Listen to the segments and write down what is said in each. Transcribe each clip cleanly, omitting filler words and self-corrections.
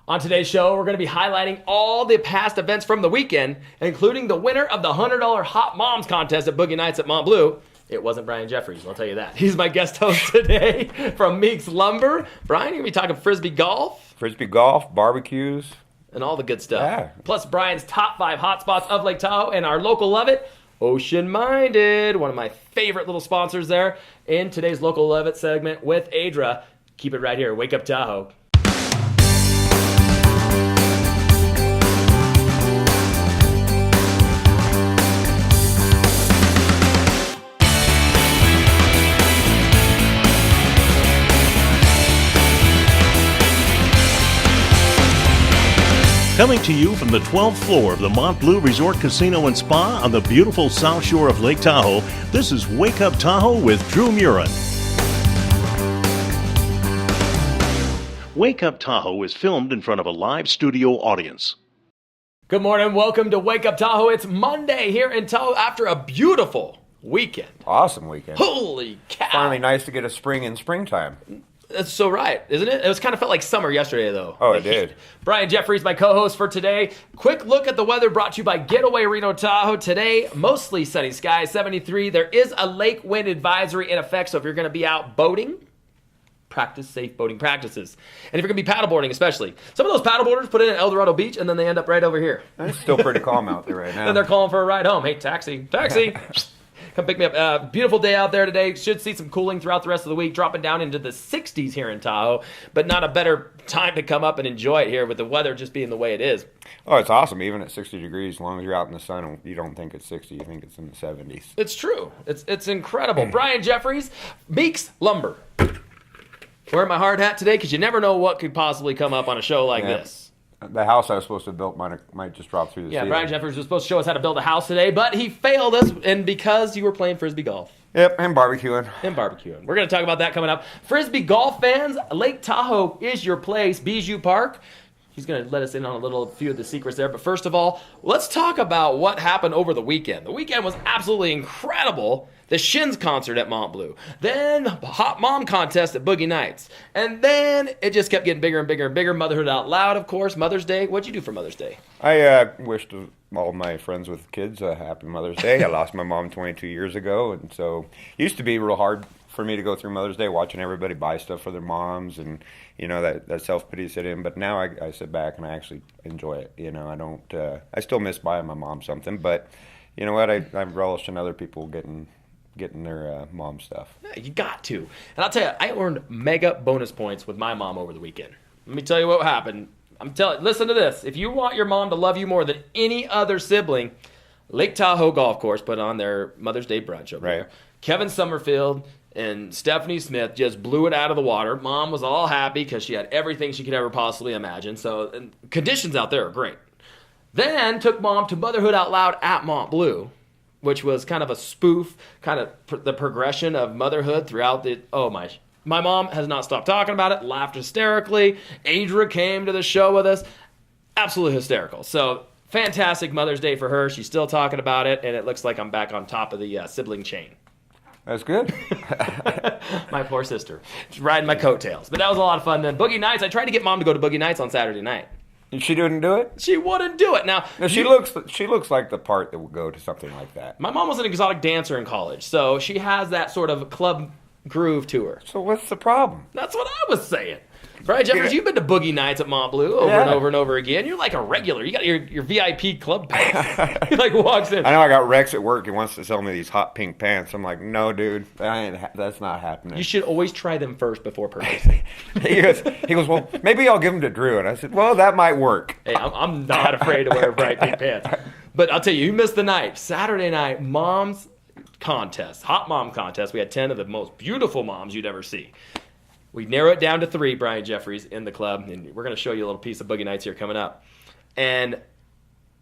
On today's show, we're going to be highlighting all the past events from the weekend, including the winner of the $100 Hot Moms contest at Boogie Nights at Montbleu. It wasn't Brian Jeffries, I'll tell you that. He's my guest host today from Meek's Lumber. Brian, you're going to be talking Frisbee golf. Frisbee golf, barbecues. And all the good stuff. Yeah. Plus Brian's top 5 hotspots of Lake Tahoe and our local Love It, Ocean Minded, one of my favorite little sponsors there in today's local Love It segment with Adra. Keep it right here. Wake Up Tahoe. Coming to you from the 12th floor of the Montbleu Resort Casino and Spa on the beautiful south shore of Lake Tahoe, this is Wake Up Tahoe with Dreu Murin. Wake Up Tahoe is filmed in front of a live studio audience. Good morning. Welcome to Wake Up Tahoe. It's Monday here in Tahoe after a beautiful weekend. Awesome weekend. Holy cow. Finally nice to get a spring in springtime. That's so right, isn't it? It was kind of felt like summer yesterday, though. Oh, it did. Brian Jeffries, my co-host for today. Quick look at the weather brought to you by Getaway Reno Tahoe. Today, mostly sunny skies, 73. There is a lake wind advisory in effect, so if you're going to be out boating, practice safe boating practices. And if you're going to be paddleboarding especially. Some of those paddleboarders put in at El Dorado Beach, and then they end up right over here. It's still pretty calm out there right now. And they're calling for a ride home. Hey, taxi. Come pick me up. Beautiful day out there today. Should see some cooling throughout the rest of the week, dropping down into the 60s here in Tahoe. But not a better time to come up and enjoy it here with the weather just being the way it is. Oh, it's awesome. Even at 60 degrees, as long as you're out in the sun, you don't think it's 60. You think it's in the 70s. It's true. It's incredible. Brian Jeffries, Meek's Lumber. Wearing my hard hat today because you never know what could possibly come up on a show like this. The house I was supposed to have built might just drop through the ceiling. Brian Jeffers was supposed to show us how to build a house today, but he failed us, and because you were playing Frisbee golf. Yep, and barbecuing. We're going to talk about that coming up. Frisbee golf fans, Lake Tahoe is your place. Bijou Park. He's going to let us in on a few of the secrets there. But first of all, let's talk about what happened over the weekend. The weekend was absolutely incredible. The Shins concert at Montbleu. Then Hot Mom contest at Boogie Nights. And then it just kept getting bigger and bigger and bigger. Motherhood Out Loud, of course. Mother's Day. What'd you do for Mother's Day? I wished all my friends with kids a happy Mother's Day. I lost my mom 22 years ago. And so it used to be real hard for me to go through Mother's Day watching everybody buy stuff for their moms and, that self-pity set in. But now I sit back and I actually enjoy it. I don't, I still miss buying my mom something. But you know what? I relish in other people getting their mom stuff. Yeah, you got to. And I'll tell you, I earned mega bonus points with my mom over the weekend. Let me tell you what happened. Listen to this. If you want your mom to love you more than any other sibling, Lake Tahoe Golf Course put on their Mother's Day brunch over there. Kevin Summerfield and Stephanie Smith just blew it out of the water. Mom was all happy because she had everything she could ever possibly imagine. So and conditions out there are great. Then took Mom to Motherhood Out Loud at Montbleu, which was kind of a spoof, kind of the progression of motherhood throughout the, my mom has not stopped talking about it, laughed hysterically. Adra came to the show with us, absolutely hysterical. So fantastic Mother's Day for her. She's still talking about it, and it looks like I'm back on top of the sibling chain. That's good. My poor sister. She's riding my coattails. But that was a lot of fun. Then Boogie Nights, I tried to get Mom to go to Boogie Nights on Saturday night. And she didn't do it? She wouldn't do it. Now she looks like the part that would go to something like that. My mom was an exotic dancer in college, so she has that sort of club groove to her. So what's the problem? That's what I was saying. Brian Jeffers, you've been to Boogie Nights at Montbleu over and over and over again. You're like a regular. You got your VIP club pass. He walks in. I know I got Rex at work. He wants to sell me these hot pink pants. I'm like, no, dude, that's not happening. You should always try them first before purchasing. he goes, well, maybe I'll give them to Dreu. And I said, well, that might work. Hey, I'm not afraid to wear bright pink pants. But I'll tell you missed the night. Saturday night, mom's contest, hot mom contest. We had 10 of the most beautiful moms you'd ever see. We narrow it down to 3, Brian Jeffries, in the club, and we're going to show you a little piece of Boogie Nights here coming up. And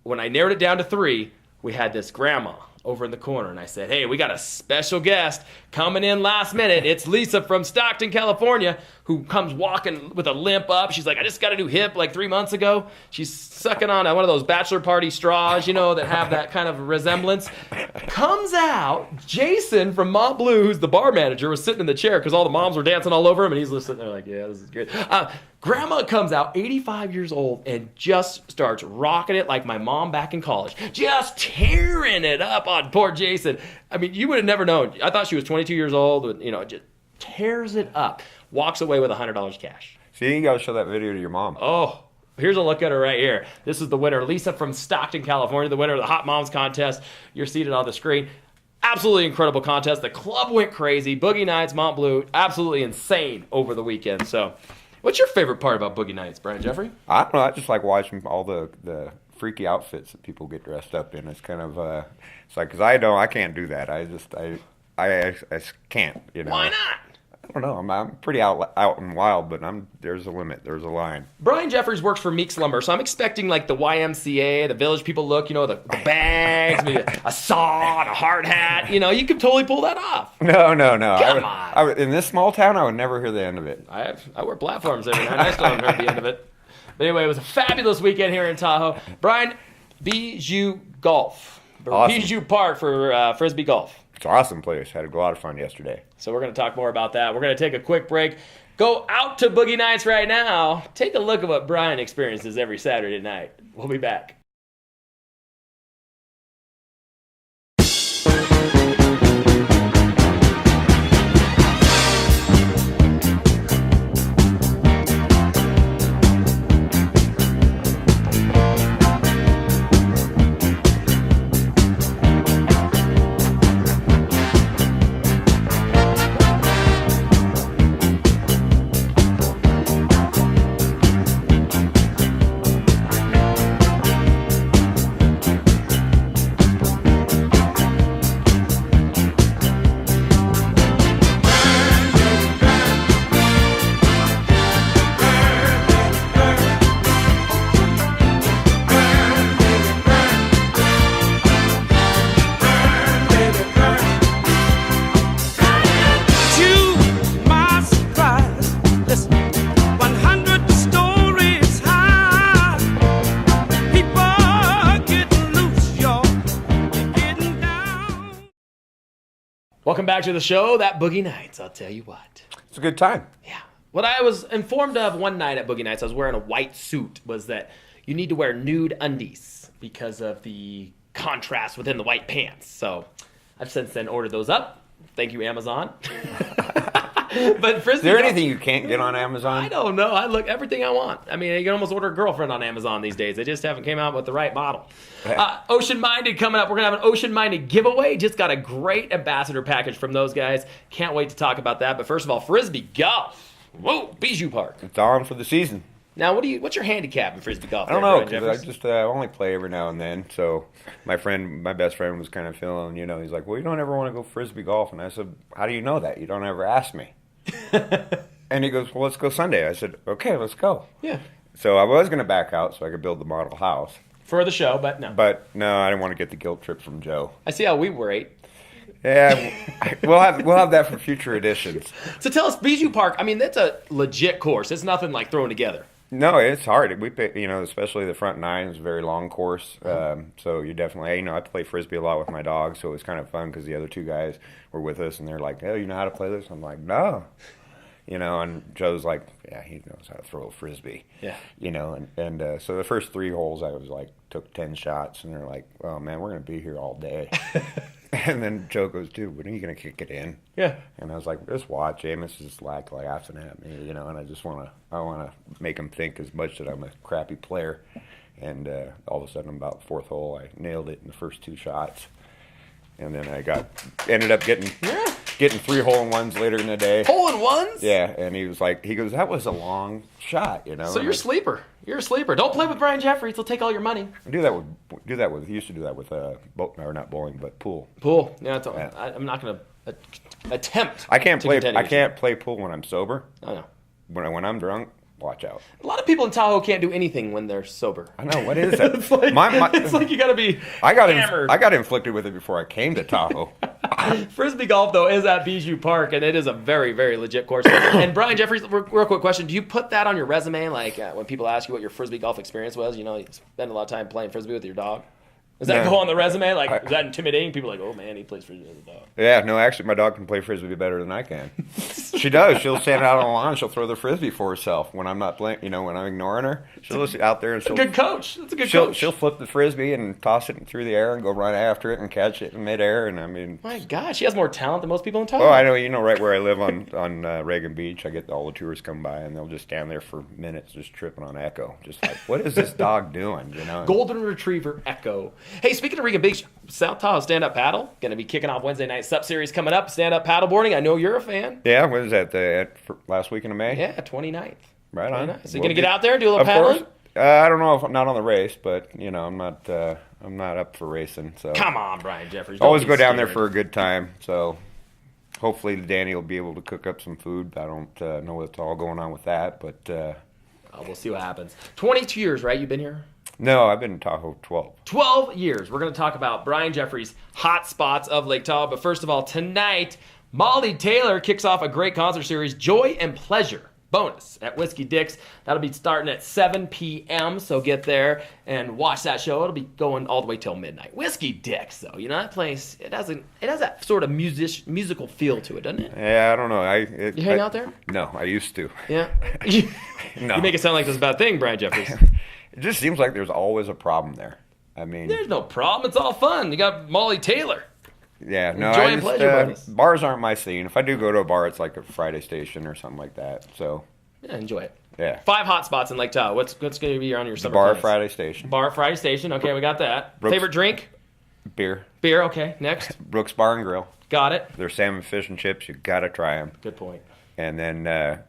when I narrowed it down to 3, we had this grandma over in the corner, and I said, hey, we got a special guest coming in last minute. It's Lisa from Stockton, California, who comes walking with a limp up. She's like, I just got a new hip 3 months ago. She's sucking on one of those bachelor party straws, that have that kind of resemblance. Comes out, Jason from Montbleu, who's the bar manager, was sitting in the chair because all the moms were dancing all over him, and he's listening there like, yeah, this is good. Grandma comes out, 85 years old, and just starts rocking it like my mom back in college. Just tearing it up on poor Jason. I mean, you would have never known. I thought she was 22 years old. Just tears it up. Walks away with $100 cash. See, you got to show that video to your mom. Oh, here's a look at her right here. This is the winner, Lisa from Stockton, California, the winner of the Hot Moms contest. You're seated on the screen. Absolutely incredible contest. The club went crazy. Boogie Nights, Montbleu, absolutely insane over the weekend. So, what's your favorite part about Boogie Nights, Brian Jeffrey? I don't know. I just like watching all the freaky outfits that people get dressed up in. It's kind of it's like, because I can't do that. I can't. Why not? I don't know. I'm pretty out and wild, but there's a limit. There's a line. Brian Jeffries works for Meek's Lumber, so I'm expecting like the YMCA, the Village People look, the bags, maybe a saw and a hard hat. You could totally pull that off. No. Come on. In this small town, I would never hear the end of it. I wear platforms every night. I still haven't heard the end of it. But anyway, it was a fabulous weekend here in Tahoe. Brian, Bijou Golf. Awesome. Bijou Park for Frisbee Golf. It's an awesome place. Had a lot of fun yesterday. So we're going to talk more about that. We're going to take a quick break. Go out to Boogie Nights right now. Take a look at what Brian experiences every Saturday night. We'll be back. Welcome back to the show. That Boogie Nights, I'll tell you what. It's a good time. Yeah. What I was informed of one night at Boogie Nights, I was wearing a white suit, was that you need to wear nude undies because of the contrast within the white pants. So I've since then ordered those up. Thank you, Amazon. But Frisbee, is there anything you can't get on Amazon? I don't know. I look everything I want. I mean, you can almost order a girlfriend on Amazon these days. They just haven't came out with the right model. Ocean Minded coming up. We're going to have an Ocean Minded giveaway. Just got a great ambassador package from those guys. Can't wait to talk about that. But first of all, Frisbee Golf. Whoa, Bijou Park. It's on for the season. Now, what's your handicap in Frisbee Golf? I don't know, because I just only play every now and then. So my best friend was kind of feeling, he's like, well, you don't ever want to go Frisbee Golf. And I said, how do you know that? You don't ever ask me. And he goes, well, let's go Sunday. I said, okay, let's go. Yeah. So I was going to back out so I could build the model house. For the show, but no. But no, I didn't want to get the guilt trip from Joe. I see how we rate. Yeah, we'll have that for future editions. So tell us, Bijou Park, I mean, that's a legit course. It's nothing like thrown together. No, it's hard. We pay, especially the front nine is a very long course. So you definitely, I play Frisbee a lot with my dog, so it was kind of fun because the other two guys were with us, and they're like, oh, you know how to play this? I'm like, no. And Joe's like, yeah, he knows how to throw a Frisbee. Yeah. And so the first 3 holes I was like, took 10 shots, and they're like, oh, man, we're going to be here all day. And then Joe goes, dude, when are you going to kick it in? Yeah. And I was like, just watch. Amos is like laughing at me, and I just want to make him think as much that I'm a crappy player. And all of a sudden, about the 4th hole, I nailed it in the first 2 shots. And then I ended up getting 3 hole-in-ones later in the day. Hole-in-ones? Yeah, and he goes, that was a long shot, So you're a sleeper. You're a sleeper. Don't play with Brian Jeffries. He'll take all your money. He used to do that with, not bowling, but pool. Pool. Yeah, I'm not going to attempt. I can't play pool when I'm sober. I know. When I'm drunk, watch out. A lot of people in Tahoe can't do anything when they're sober. I know. What is that? It's like you got to be hammered. I got inflicted with it before I came to Tahoe. Frisbee Golf, though, is at Bijou Park, and it is a very, very legit course. And Brian Jeffries, real quick question. Do you put that on your resume, like when people ask you what your Frisbee Golf experience was? You spend a lot of time playing Frisbee with your dog? Does that No. go on the resume? Like, is that intimidating? People are like, oh man, he plays frisbee as a dog. Yeah, no, actually, my dog can play frisbee better than I can. She does. She'll stand out on the lawn and she'll throw the frisbee for herself when I'm not playing. When I'm ignoring her, she'll just out there and That's a good coach. That's a good she'll coach. she'll flip the frisbee and toss it through the air and go right after it and catch it in midair. And I mean, My God, she has more talent than most people in Tahoe. oh, I know. Right where I live on Reagan Beach, I get all the tourists come by and they'll just stand there for minutes just tripping on Echo, just like, what is this dog doing? Golden Retriever Echo. Hey, speaking of Regan Beach, South Tahoe stand-up paddle going to be kicking off Wednesday night. Sup series coming up. Stand-up paddleboarding. I know you're a fan. Yeah, when is that? Last weekend of May? Yeah, 29th. Right on. 29th. So you going to get out there and do a little Of paddling? course. I don't know if I'm not on the race, but I'm not up for racing. So Come on, Brian Jeffries. Don't always be go down there scared. for a good time. So hopefully Danny will be able to cook up some food. I don't know what's all going on with that, but We'll see what happens. 22 years, right? You've been here? no, I've been in Tahoe 12. 12 years. We're going to talk about Brian Jeffries' hot spots of Lake Tahoe. But first of all, tonight, Molly Taylor kicks off a great concert series, Joy and Pleasure Bonus at Whiskey Dick's. That'll be starting at 7 p.m., so get there and watch that show. It'll be going all the way till midnight. Whiskey Dick's, though, that place, it has that sort of musical feel to it, doesn't it? Yeah, I don't know. You hang out there? No, I used to. Yeah. No. You make it sound like this is a bad thing, Brian Jeffries. It just seems like there's always a problem there. I mean, There's no problem. It's all fun. You got Molly Taylor. yeah, no, Joy and pleasure bonus. bars aren't my scene. If I do go to a bar, it's like a Friday station or something like that. So, Yeah, enjoy it. yeah. 5 hot spots in Lake Tahoe. What's going to be on your summer Bar plans? Friday station. Bar Friday Station. Okay, we got that. Brooks- Favorite drink? Beer. Beer. Okay, next. Brooks Bar and Grill. Got it. Their salmon, fish, and chips. You gotta try them. Good point. And then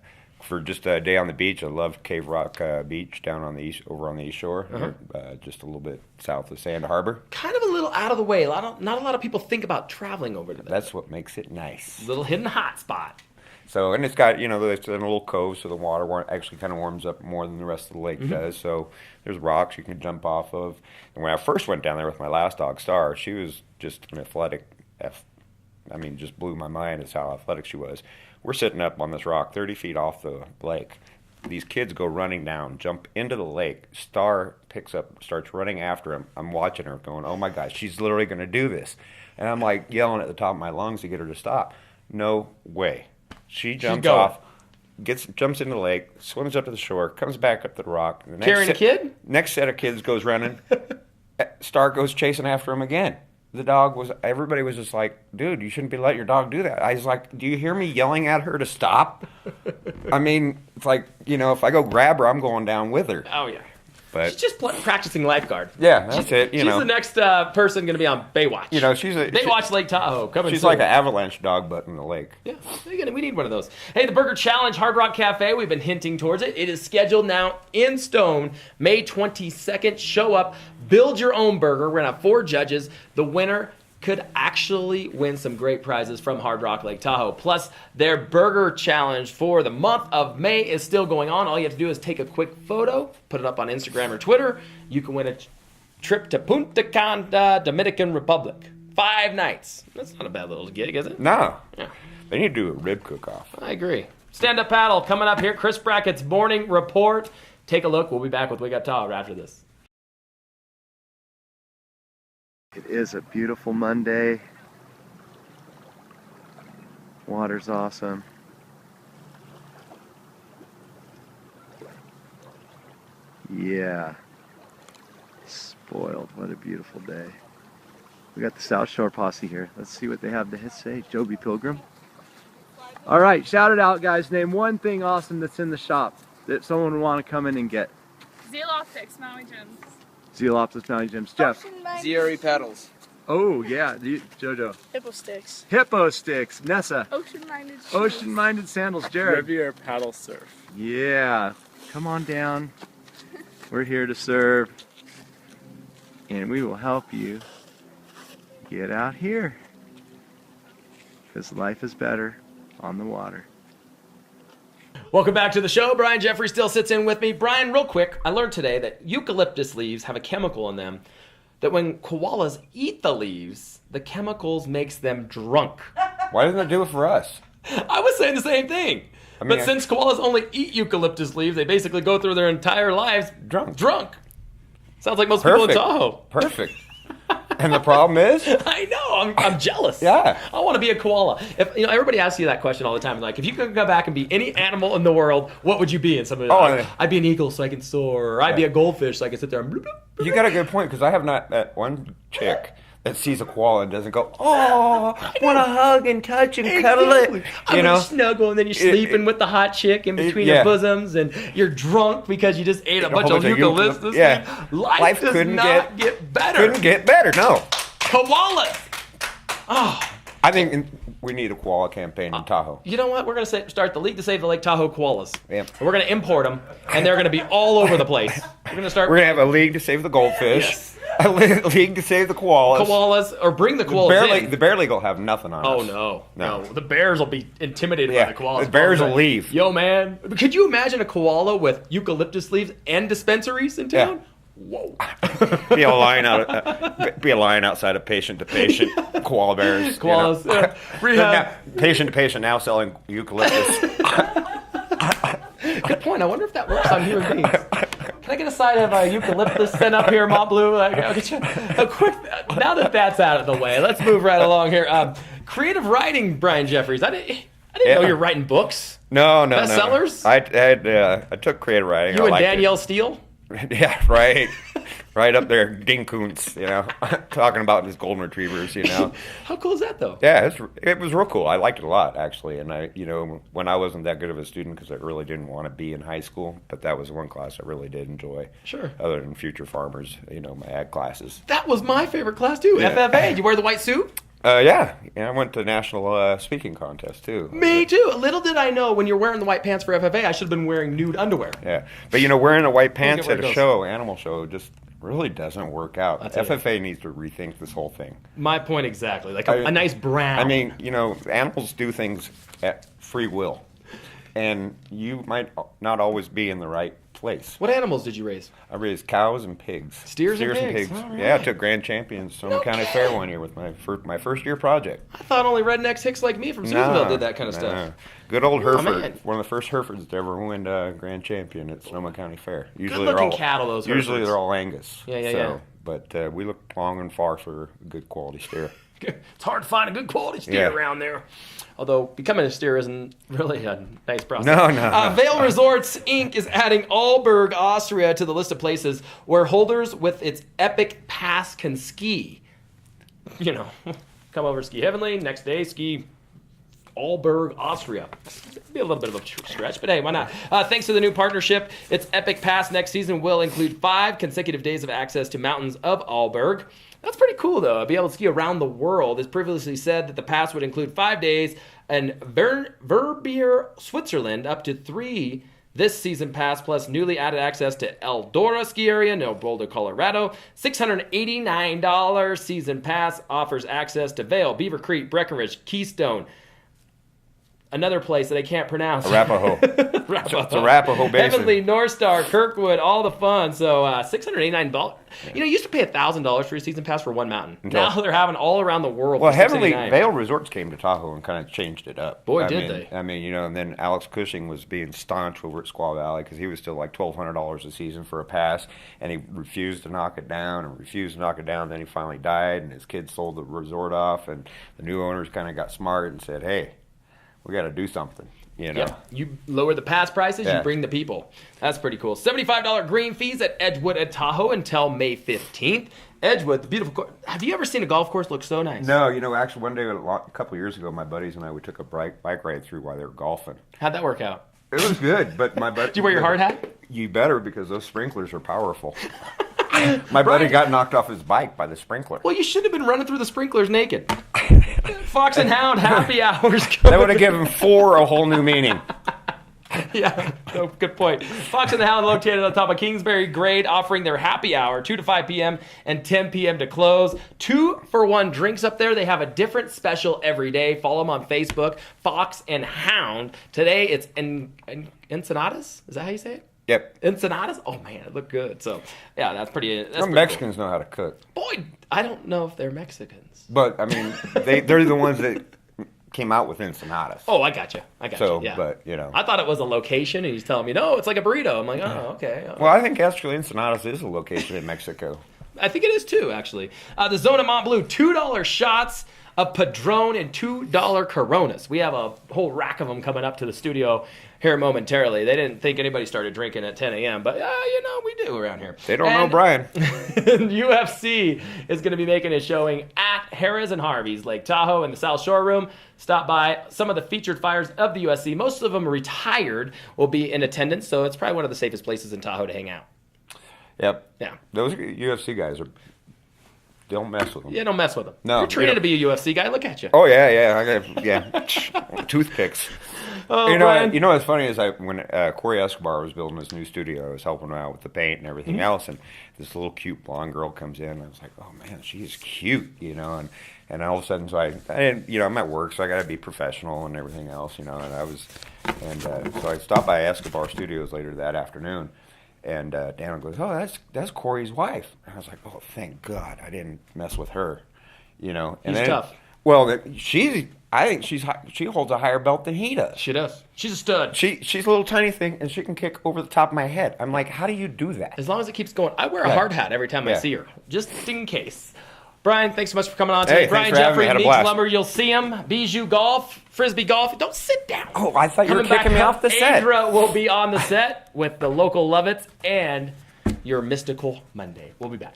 for just a day on the beach, I love Cave Rock Beach down on the over on the east shore, just a little bit south of Sand Harbor. Kind of a little out of the way. Not a lot of people think about traveling over to that. That's what makes it nice. Little hidden hot spot. So, and it's got, it's in a little cove, so the water actually kind of warms up more than the rest of the lake does. So there's rocks you can jump off of. And when I first went down there with my last dog, Star, she was just an athletic, just blew my mind as how athletic she was. We're sitting up on this rock 30 feet off the lake. These kids go running down, jump into the lake. Star picks up, starts running after him. I'm watching her going, oh my gosh, she's literally going to do this. And I'm like yelling at the top of my lungs to get her to stop. No way. She jumps going. off, jumps into the lake, swims up to the shore, comes back up to the rock. The Carrying a kid? Next set of kids goes running. Star goes chasing after him again. Everybody was just like, dude, you shouldn't be letting your dog do that. I was like, do you hear me yelling at her to stop? I mean, it's like, if I go grab her, I'm going down with her. Oh, yeah. But She's just practicing lifeguard. yeah, that's it. She's the next person going to be on Baywatch. Baywatch Lake Tahoe. She's like an avalanche dog, but in the lake. Yeah, we need one of those. Hey, the Burger Challenge Hard Rock Cafe, we've been hinting towards it. It is scheduled now in stone, May 22nd. Show up, build your own burger. We're going to have 4 judges. The winner could actually win some great prizes from Hard Rock Lake Tahoe. Plus, their burger challenge for the month of May is still going on. All you have to do is take a quick photo, put it up on Instagram or Twitter. You can win a trip to Punta Cana, Dominican Republic. 5 nights. That's not a bad little gig, is it? No. Yeah. They need to do a rib cook-off. I agree. Stand-up paddle coming up here. Chris Brackett's morning report. Take a look. We'll be back with Wake Up Tahoe after this. It is a beautiful Monday. Water's awesome. Yeah. Spoiled. What a beautiful day. We got the South Shore posse here. Let's see what they have to say. Joby Pilgrim. All right, shout it out, guys. Name one thing awesome that's in the shop that someone would want to come in and get. Zeal Optics, Maui Gems. Zeal Optics, Maui Gems. Jeff. ZRE paddles. Oh, yeah. Jojo. Hippo Sticks. Hippo Sticks. Nessa. Ocean-minded shoes. Ocean-minded sandals. Jared. Riviera paddle surf. Yeah. Come on down. We're here to serve. And we will help you get out here. Because life is better on the water. Welcome back to the show. Brian Jeffrey still sits in with me. Brian, real quick, I learned today that eucalyptus leaves have a chemical in them that when koalas eat the leaves, the chemicals makes them drunk. Why doesn't it do it for us? I was saying the same thing. But since koalas only eat eucalyptus leaves, they basically go through their entire lives Drunk. Sounds like most people in Perfect. Tahoe. Perfect. And the problem is, I know. I'm jealous. Yeah. I want to be a koala. If everybody asks you that question all the time. Like, if you could go back and be any animal in the world, what would you be? And somebody I'd be an eagle so I can soar, or I'd be a goldfish so I can sit there and bloop, bloop, bloop. you got a good point, because I have not met one chick that sees a koala and doesn't go, oh, want to hug and touch and cuddle it. You know, snuggle, and then you're sleeping with the hot chick in between your bosoms, and you're drunk because you just ate a bunch of eucalyptus. Yeah, life does not get better. Couldn't get better. No, koalas. Oh, I think we need a koala campaign in Tahoe. You know what? We're going to start the League to Save the Lake Tahoe koalas. Yeah. We're going to import them, and they're going to be all over the place. We're going to have a league to save the goldfish. Yes. A league to save the koalas. Koalas, or bring the koalas in. The Bear League will have nothing on us. Oh, no. The bears will be intimidated by the koalas. The bears will leave. Yo, man. Could you imagine a koala with eucalyptus leaves and dispensaries in town? Yeah. Whoa. Be a line outside of patient to patient koala bears. Koalas. You know? Yeah. Rehab. Patient to patient now selling eucalyptus. Good point. I wonder if that works on human beings. Can I get a side of eucalyptus sent up here, Montbleu? I'll get you a quick. Now that that's out of the way, let's move right along here. Creative writing, Brian Jeffries. I didn't know you're writing books. No. Bestsellers? I took creative writing. You and Danielle Steele? Yeah, right. Right up there, Ding Koontz, talking about his golden retrievers, How cool is that, though? Yeah, it was real cool. I liked it a lot, actually. And when I wasn't that good of a student, because I really didn't want to be in high school, but that was one class I really did enjoy. Sure. Other than Future Farmers, my ag classes. That was my favorite class, too. Yeah. FFA. You wear the white suit? Yeah, I went to national speaking contest, too. Me, too. Little did I know when you're wearing the white pants for FFA, I should have been wearing nude underwear. Yeah, but, wearing the white pants at a show, animal show, just really doesn't work out. FFA needs to rethink this whole thing. My point exactly. Like a nice brown. I mean, animals do things at free will, and you might not always be in the right place. What animals did you raise? I raised cows and pigs. Steers and pigs. Right. Yeah, I took grand champions Sonoma County Fair one year with my first year project. I thought only rednecks hicks like me from Susanville did that kind of stuff. Good old Hereford, one of the first Herefords to ever win grand champion at Sonoma County Fair. Usually good-looking cattle, those Herefords. Usually they're all Angus. Yeah. But we looked long and far for a good quality steer. It's hard to find a good quality steer around there. Although becoming a steer isn't really a nice process. No. Vail Resorts, Inc. is adding Aalborg, Austria to the list of places where holders with its Epic Pass can ski. Come over, ski Heavenly, next day ski Aalborg, Austria. It'd be a little bit of a stretch, but hey, why not? Thanks to the new partnership, its Epic Pass next season will include 5 consecutive days of access to mountains of Aalborg. That's pretty cool, though. Be able to ski around the world. As previously said, that the pass would include 5 days in Verbier, Switzerland, up to 3 this season pass, plus newly added access to Eldora ski area, no Boulder, Colorado. $689 season pass offers access to Vail, Beaver Creek, Breckenridge, Keystone. Another place that I can't pronounce. Arapahoe. It's Arapahoe Basin. Heavenly, North Star, Kirkwood, all the fun. So $689. You used to pay $1,000 for a season pass for one mountain. Now they're having all around the world. Well, Heavenly Vail Resorts came to Tahoe and kind of changed it up. Boy, did they. I mean, and then Alex Cushing was being staunch over at Squaw Valley because he was still like $1,200 a season for a pass, and he refused to knock it down. Then he finally died, and his kids sold the resort off, and the new owners kind of got smart and said, hey, we got to do something, Yep. You lower the pass prices, you bring the people. That's pretty cool. $75 green fees at Edgewood at Tahoe until May 15th. Edgewood, the beautiful course. Have you ever seen a golf course look so nice? No, actually one day, a couple of years ago, my buddies and I, we took a bike ride through while they were golfing. How'd that work out? It was good, but my buddy... Did you wear your hard hat? You better, because those sprinklers are powerful. My buddy got knocked off his bike by the sprinkler. Well, you should have been running through the sprinklers naked. Fox and Hound happy hours. That would have given 4 a whole new meaning. Yeah, good point. Fox and the Hound located on top of Kingsbury Grade, offering their happy hour 2 to 5 p.m. and 10 p.m. to close. 2-for-1 drinks up there. They have a different special every day. Follow them on Facebook, Fox and Hound. Today it's Ensenadas. Is that how you say it? Yep. Ensenadas? Oh, man, it looked good. So, yeah, that's pretty Some Mexicans know how to cook. Boy, I don't know if they're Mexicans. But, I mean, they're the ones that came out with Ensenadas. Oh, I got you. Yeah. But, I thought it was a location, and he's telling me, no, it's like a burrito. I'm like, oh, okay. Well, I think actually Ensenadas is a location in Mexico. I think it is too, actually. The Zone of Montbleu, $2 shots of Padron and $2 Coronas. We have a whole rack of them coming up to the studio here momentarily. They didn't think anybody started drinking at 10 a.m., but we do around here. They don't know Brian. UFC is going to be making a showing at Harrah's and Harvey's, Lake Tahoe in the South Shore Room. Stop by. Some of the featured fighters of the UFC, most of them retired, will be in attendance, so it's probably one of the safest places in Tahoe to hang out. Yep. Yeah. Those UFC guys don't mess with them. Yeah, don't mess with them. No. You're trained to be a UFC guy. Look at you. Oh, yeah. I got toothpicks. Oh, Brian. You know what's funny is when Corey Escobar was building his new studio, I was helping him out with the paint and everything else, and this little cute blonde girl comes in, and I was like, oh man, she is cute, and all of a sudden, so I'm at work, so I got to be professional and everything else, and so I stopped by Escobar Studios later that afternoon, and Dan goes, oh, that's Corey's wife, and I was like, oh, thank God I didn't mess with her, And He's tough. Well, I think she holds a higher belt than he does. She does. She's a stud. She's a little tiny thing, and she can kick over the top of my head. I'm like, how do you do that? As long as it keeps going. I wear a hard hat every time I see her, just in case. Brian, thanks so much for coming on today. Hey, Brian Jefferey of Meek Lumber. You'll see him. Bijou Golf, Frisbee Golf. Don't sit down. Oh, I thought you were kicking me off the set. Adra will be on the set with the local Lovitz and your Mystical Monday. We'll be back.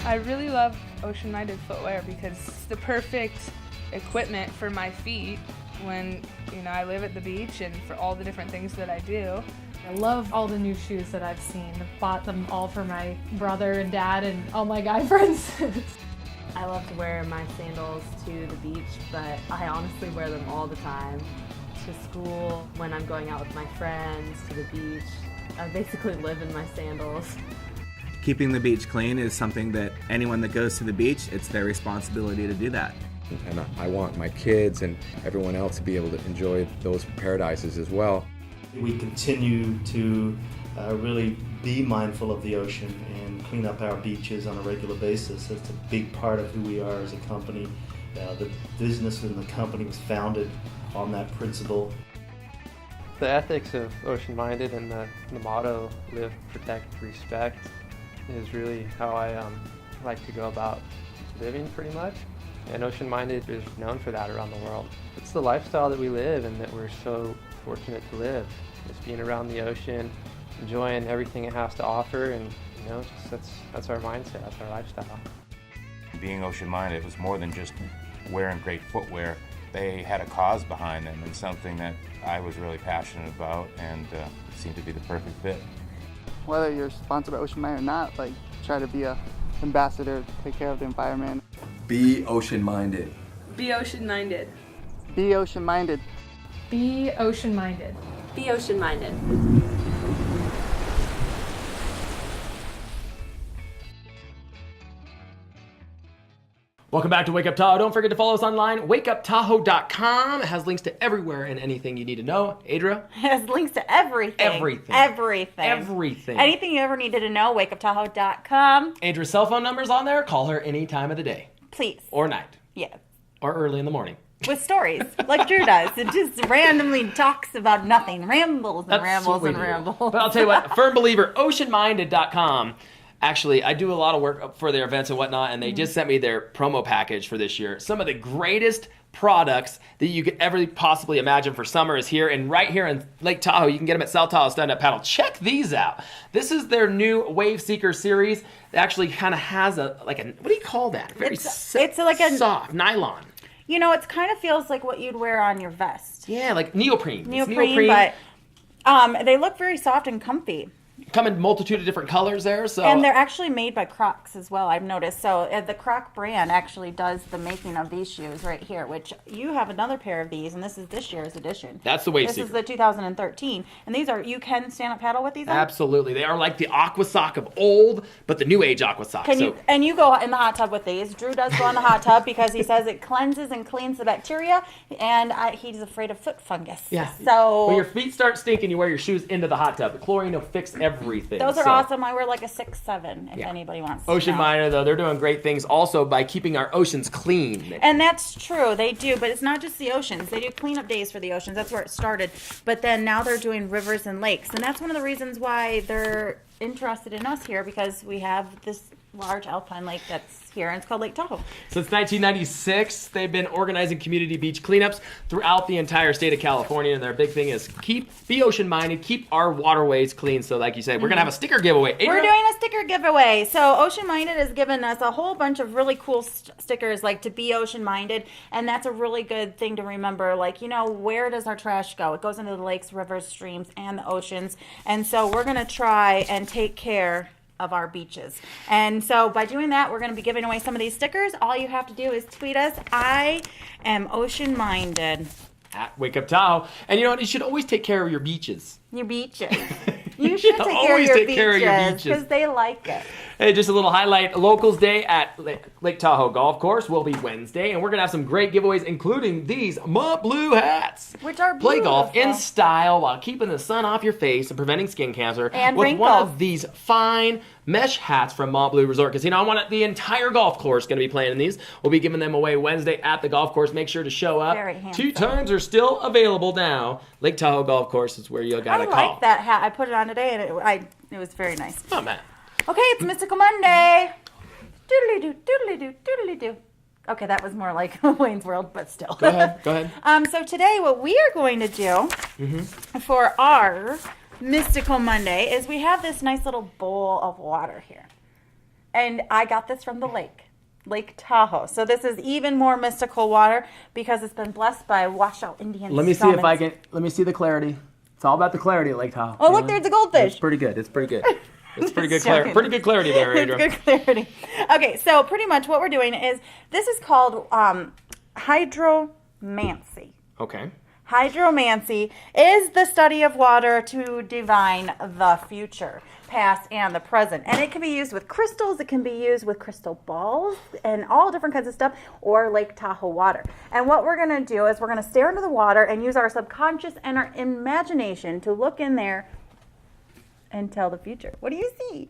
I really love ocean-minded footwear because it's the perfect equipment for my feet when, I live at the beach and for all the different things that I do. I love all the new shoes that I've seen. I've bought them all for my brother and dad and all my guy friends. I love to wear my sandals to the beach, but I honestly wear them all the time. To school, when I'm going out with my friends, to the beach. I basically live in my sandals. Keeping the beach clean is something that anyone that goes to the beach, it's their responsibility to do that. And I want my kids and everyone else to be able to enjoy those paradises as well. We continue to really be mindful of the ocean and clean up our beaches on a regular basis. It's a big part of who we are as a company. The business and the company was founded on that principle. The ethics of Ocean Minded and the motto, live, protect, respect, is really how I like to go about living pretty much. And Ocean Minded is known for that around the world. It's the lifestyle that we live and that we're so fortunate to live. Just being around the ocean, enjoying everything it has to offer, and that's our mindset, that's our lifestyle. Being ocean-minded was more than just wearing great footwear. They had a cause behind them and something that I was really passionate about, and it seemed to be the perfect fit. Whether you're sponsored by Ocean Minded or not, try to be a ambassador, take care of the environment. Be ocean-minded. Be ocean-minded. Be ocean-minded. Be ocean-minded. Be ocean-minded. Welcome back to Wake Up Tahoe. Don't forget to follow us online, wakeuptahoe.com. It has links to everywhere and anything you need to know. Adra? It has links to everything. Everything. Anything you ever needed to know, wakeuptahoe.com. Adra's cell phone number's on there. Call her any time of the day. Please. Or night. Yeah. Or early in the morning. With stories, like Drew does. It just randomly talks about nothing. Rambles and rambles and rambles. But I'll tell you what, firm believer, oceanminded.com. Actually, I do a lot of work for their events and whatnot, and they just sent me their promo package for this year. Some of the greatest products that you could ever possibly imagine for summer is here. And right here in Lake Tahoe, you can get them at South Tahoe Stand Up Paddle. Check these out. This is their new Wave Seeker series. It actually kind of has what do you call that? It's like a soft nylon. It kind of feels like what you'd wear on your vest. Yeah, like neoprene. Neoprene, but they look very soft and comfy. Come in multitude of different colors there. And they're actually made by Crocs as well, I've noticed. So the Croc brand actually does the making of these shoes right here, which you have another pair of these, and this is this year's edition. That's the Wave Seeker. This is the 2013. And these you can stand up paddle with these on? Absolutely. They are like the Aqua Sock of old, but the new age Aqua Sock. And you go in the hot tub with these. Drew does go in the hot tub because he says it cleanses and cleans the bacteria, and he's afraid of foot fungus. Yeah. So when your feet start stinking, you wear your shoes into the hot tub. The chlorine will fix everything. everything. Those are So, awesome. I wear like a 6'7" if anybody wants to Ocean know. Minded, though, they're doing great things also by keeping our oceans clean. And that's true, they do, but it's not just the oceans. They do cleanup days for the oceans. That's where it started. But then now they're doing rivers and lakes. And that's one of the reasons why they're interested in us here, because we have this large alpine lake that's here, and it's called Lake Tahoe. Since 1996, they've been organizing community beach cleanups throughout the entire state of California, and their big thing is be ocean-minded, keep our waterways clean. So like you said, we're going to have a sticker giveaway. Adra? We're doing a sticker giveaway. So Ocean Minded has given us a whole bunch of really cool stickers, like to be ocean minded, and that's a really good thing to remember. Like, where does our trash go? It goes into the lakes, rivers, streams, and the oceans. And so we're going to try and take care of our beaches. And so by doing that, we're going to be giving away some of these stickers. All you have to do is tweet us, I am ocean minded. At Wake Up Tahoe. And you know what? You should always take care of your beaches. Your beaches. You should take care of your beaches because they like it. Hey, just a little highlight. Locals Day at Lake Tahoe Golf Course will be Wednesday, and we're going to have some great giveaways, including these Montbleu hats. Which are Play beautiful. golf in style while keeping the sun off your face and preventing skin cancer And with wrinkles. one of these fine mesh hats from Montbleu Resort Casino. I want the entire golf course going to be playing in these. We'll be giving them away Wednesday at the golf course. Make sure to show up. Very handsome. 2 times are still available now. Lake Tahoe Golf Course is where you got to I call. like that hat. I put it on today, and it was very nice. Oh, man. Okay, it's Mystical Monday. Doodly-doo, doodly-doo, doodly-doo. Okay, that was more like Wayne's World, but still. Go ahead. So today what we are going to do for our Mystical Monday is we have this nice little bowl of water here. And I got this from the Lake Tahoe. So this is even more mystical water because it's been blessed by washout Indian Let me see if I can. Let me see the clarity. It's all about the clarity at Lake Tahoe. Oh, look, there's a goldfish. It's pretty good. It's pretty good clarity. Pretty good clarity there, Adra. It's good clarity. Okay, so pretty much what we're doing is this is called Hydromancy. Okay. Hydromancy is the study of water to divine the future, past and the present. And it can be used with crystals, it can be used with crystal balls, and all different kinds of stuff, or Lake Tahoe water. And what we're going to do is we're going to stare into the water and use our subconscious and our imagination to look in there and tell the future. What do you see?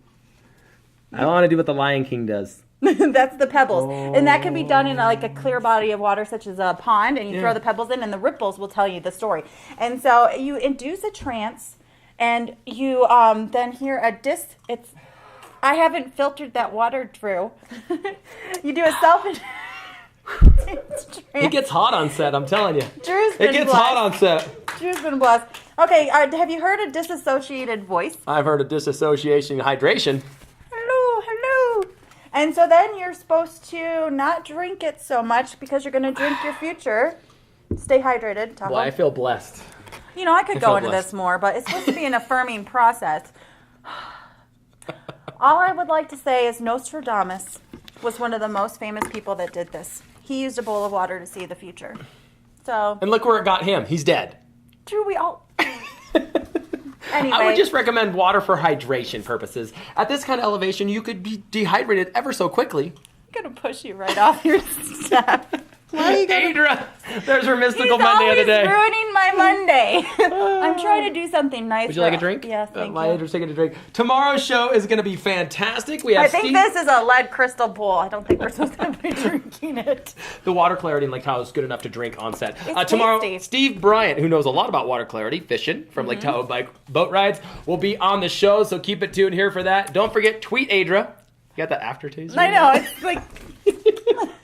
I want to do what the Lion King does. That's the pebbles. And that can be done in a clear body of water, such as a pond, and you throw the pebbles in, and the ripples will tell you the story. And so you induce a trance, and you then hear a I haven't filtered that water, Drew. You do a self... It gets hot on set, I'm telling you. Drew's been It gets blessed. hot on set. Drew's been blessed. Okay, have you heard a disassociated voice? I've heard of disassociation hydration. Hello. And so then you're supposed to not drink it so much because you're going to drink your future. Stay hydrated. Well, I feel blessed. I could go into blessed. this more, but it's supposed to be an affirming process. All I would like to say is Nostradamus was one of the most famous people that did this. He used a bowl of water to see the future. So. And look where it got him. He's dead. Drew, we all... Anyway. I would just recommend water for hydration purposes. At this kind of elevation, you could be dehydrated ever so quickly. I'm going to push you right off your step. Why are you gonna... Adra, there's her mystical He's Monday of the always day. ruining my Monday. I'm trying to do something nice. Would you like a drink? Yes, thank my you. Adra's taking a drink. Tomorrow's show is going to be fantastic. We have I think Steve. this is a lead crystal bowl. I don't think we're supposed to be drinking it. The water clarity in Lake Tahoe is good enough to drink on set. It's Tomorrow, tasty. Steve Bryant, who knows a lot about water clarity, fishing from Lake Tahoe boat rides, will be on the show, so keep it tuned here for that. Don't forget, tweet Adra. You got that aftertaste? I know. It's like...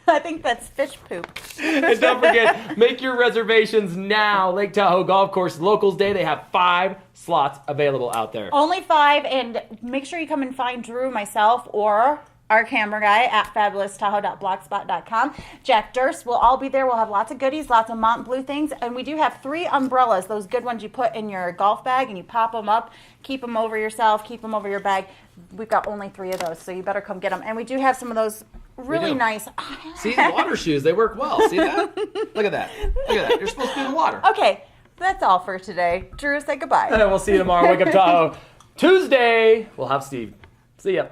I think that's fish poop. And don't forget, make your reservations now. Lake Tahoe Golf Course Locals Day. They have 5 slots available out there. Only 5, and make sure you come and find Drew, myself, or our camera guy at fabuloustahoe.blogspot.com. Jack Durst will all be there. We'll have lots of goodies, lots of Montbleu things, and we do have 3 umbrellas, those good ones you put in your golf bag, and you pop them up, keep them over yourself, keep them over your bag. We've got only 3 of those, so you better come get them. And we do have some of those really nice... See, the water shoes, they work well. See that? Look at that. Look at that. You're supposed to be in the water. Okay, that's all for today. Drew, say goodbye. And we'll see you tomorrow. Wake Up Tahoe. Tuesday, we'll have Steve. See ya.